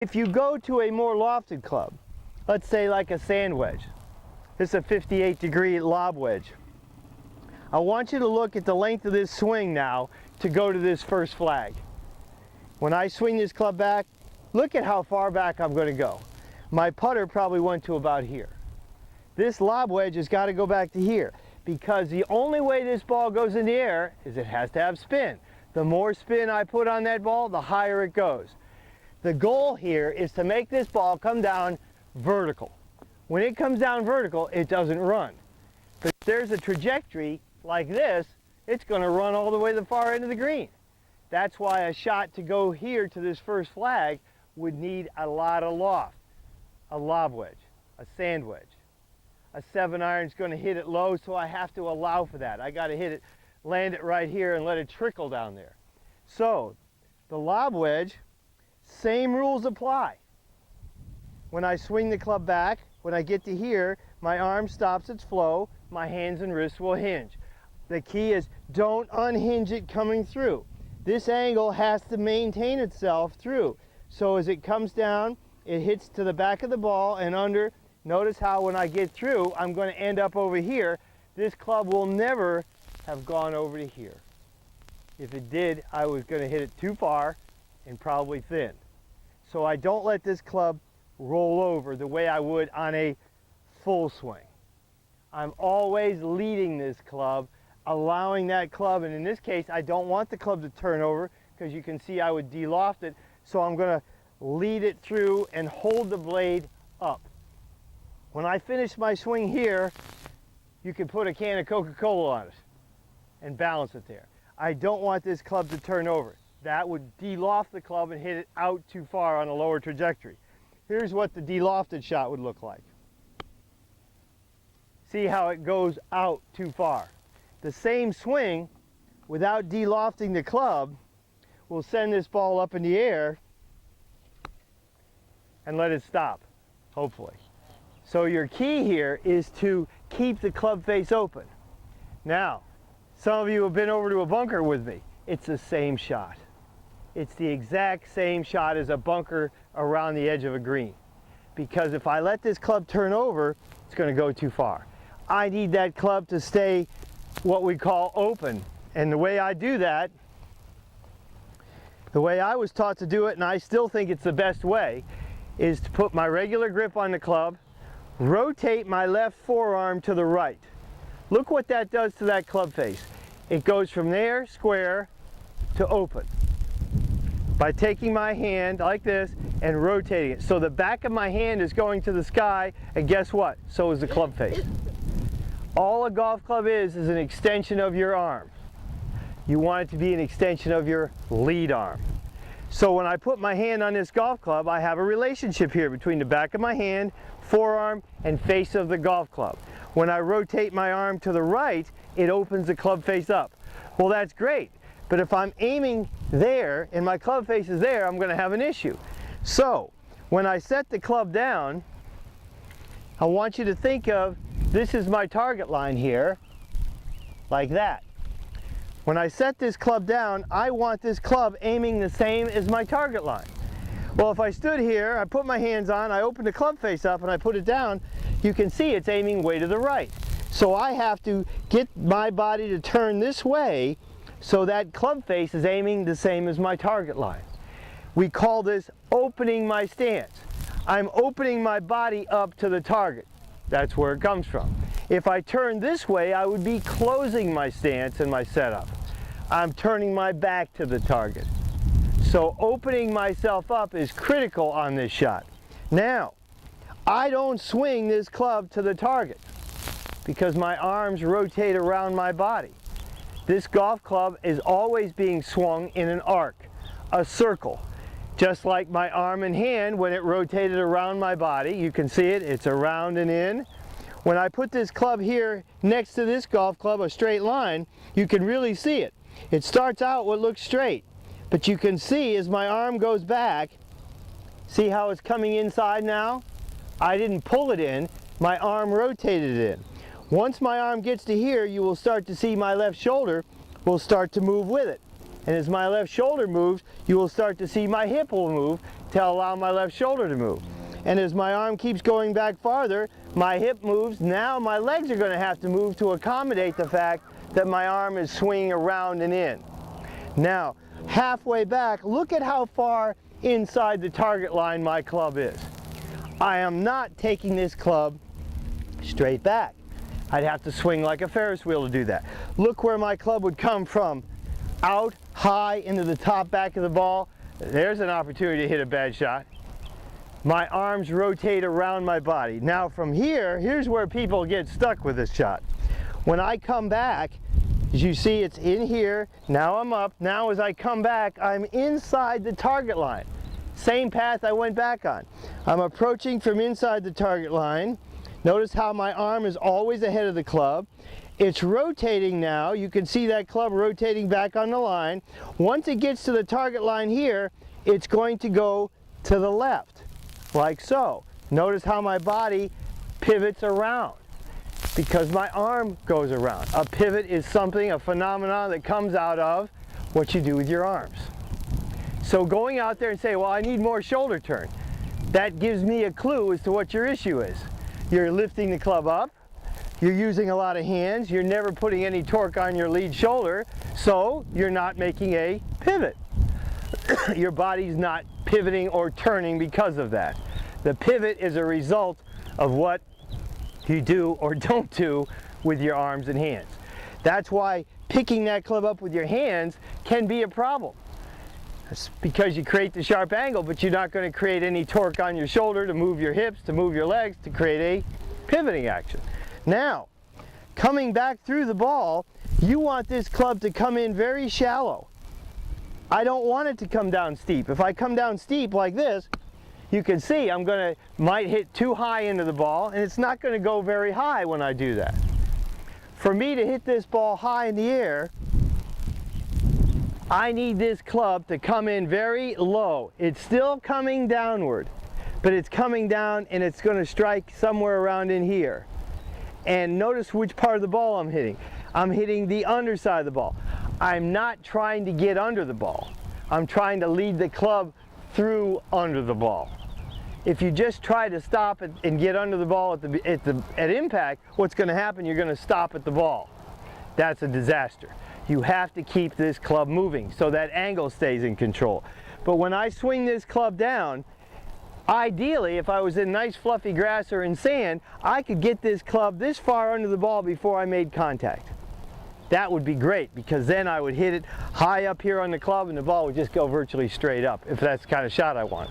If you go to a more lofted club, let's say like a sand wedge, this is a 58-degree lob wedge. I want you to look at the length of this swing now to go to this first flag. When I swing this club back, look at how far back I'm going to go. My putter probably went to about here. This lob wedge has got to go back to here because the only way this ball goes in the air is it has to have spin. The more spin I put on that ball, the higher it goes. The goal here is to make this ball come down vertical. When it comes down vertical, it doesn't run. But if there's a trajectory like this, it's going to run all the way to the far end of the green. That's why a shot to go here to this first flag would need a lot of loft. A lob wedge, a sand wedge. A 7-iron is going to hit it low, so I have to allow for that. I got to hit it, land it right here and let it trickle down there. So the lob wedge, same rules apply. When I swing the club back, when I get to here, my arm stops its flow, my hands and wrists will hinge. The key is don't unhinge it coming through. This angle has to maintain itself through. So as it comes down, it hits to the back of the ball and under. Notice how when I get through, I'm going to end up over here. This club will never have gone over to here. If it did, I was going to hit it too far and probably thin. So I don't let this club roll over the way I would on a full swing. I'm always leading this club, allowing that club, and in this case I don't want the club to turn over because you can see I would de-loft it, so I'm going to lead it through and hold the blade up. When I finish my swing here, you can put a can of Coca-Cola on it and balance it there. I don't want this club to turn over. That would de-loft the club and hit it out too far on a lower trajectory. Here's what the de-lofted shot would look like. See how it goes out too far. The same swing, without de-lofting the club, will send this ball up in the air and let it stop, hopefully. So your key here is to keep the club face open. Now, some of you have been over to a bunker with me. It's the same shot. It's the exact same shot as a bunker around the edge of a green. Because if I let this club turn over, it's going to go too far. I need that club to stay what we call open. And the way I do that, the way I was taught to do it, and I still think it's the best way, is to put my regular grip on the club, rotate my left forearm to the right. Look what that does to that club face. It goes from there, square, to open. By taking my hand like this and rotating it. So the back of my hand is going to the sky, and guess what? So is the club face. All a golf club is an extension of your arm. You want it to be an extension of your lead arm. So when I put my hand on this golf club, I have a relationship here between the back of my hand, forearm, and face of the golf club. When I rotate my arm to the right, it opens the club face up. Well, that's great. But if I'm aiming there and my club face is there, I'm going to have an issue. So when I set the club down, I want you to think of this is my target line here, like that. When I set this club down, I want this club aiming the same as my target line. Well, if I stood here, I put my hands on, I open the club face up and I put it down, you can see it's aiming way to the right. So I have to get my body to turn this way so that club face is aiming the same as my target line. We call this opening my stance. I'm opening my body up to the target. That's where it comes from. If I turn this way, I would be closing my stance and my setup. I'm turning my back to the target. So opening myself up is critical on this shot. Now, I don't swing this club to the target because my arms rotate around my body. This golf club is always being swung in an arc, a circle. Just like my arm and hand, when it rotated around my body, you can see it, it's around and in. When I put this club here next to this golf club, a straight line, you can really see it. It starts out what looks straight, but you can see as my arm goes back, see how it's coming inside now? I didn't pull it in, my arm rotated it in. Once my arm gets to here, you will start to see my left shoulder will start to move with it. And as my left shoulder moves, you will start to see my hip will move to allow my left shoulder to move. And as my arm keeps going back farther, my hip moves. Now my legs are going to have to move to accommodate the fact that my arm is swinging around and in. Now, halfway back, look at how far inside the target line my club is. I am not taking this club straight back. I'd have to swing like a Ferris wheel to do that. Look where my club would come from. Out, high, into the top back of the ball. There's an opportunity to hit a bad shot. My arms rotate around my body. Now from here, here's where people get stuck with this shot. When I come back, as you see, it's in here. Now I'm up. Now as I come back, I'm inside the target line. Same path I went back on. I'm approaching from inside the target line. Notice how my arm is always ahead of the club. It's rotating now. You can see that club rotating back on the line. Once it gets to the target line here, it's going to go to the left, like so. Notice how my body pivots around because my arm goes around. A pivot is something, a phenomenon that comes out of what you do with your arms. So going out there and say, well, I need more shoulder turn, that gives me a clue as to what your issue is. You're lifting the club up, you're using a lot of hands, you're never putting any torque on your lead shoulder, so you're not making a pivot. Your body's not pivoting or turning because of that. The pivot is a result of what you do or don't do with your arms and hands. That's why picking that club up with your hands can be a problem. It's because you create the sharp angle, but you're not going to create any torque on your shoulder to move your hips, to move your legs, to create a pivoting action. Now, coming back through the ball, you want this club to come in very shallow. I don't want it to come down steep. If I come down steep like this, you can see might hit too high into the ball, and it's not going to go very high when I do that. For me to hit this ball high in the air, I need this club to come in very low. It's still coming downward, but it's coming down and it's going to strike somewhere around in here. And notice which part of the ball I'm hitting. I'm hitting the underside of the ball. I'm not trying to get under the ball. I'm trying to lead the club through under the ball. If you just try to stop it and get under the ball at impact, what's going to happen? You're going to stop at the ball. That's a disaster. You have to keep this club moving so that angle stays in control. But when I swing this club down, ideally, if I was in nice fluffy grass or in sand, I could get this club this far under the ball before I made contact. That would be great because then I would hit it high up here on the club and the ball would just go virtually straight up if that's the kind of shot I want.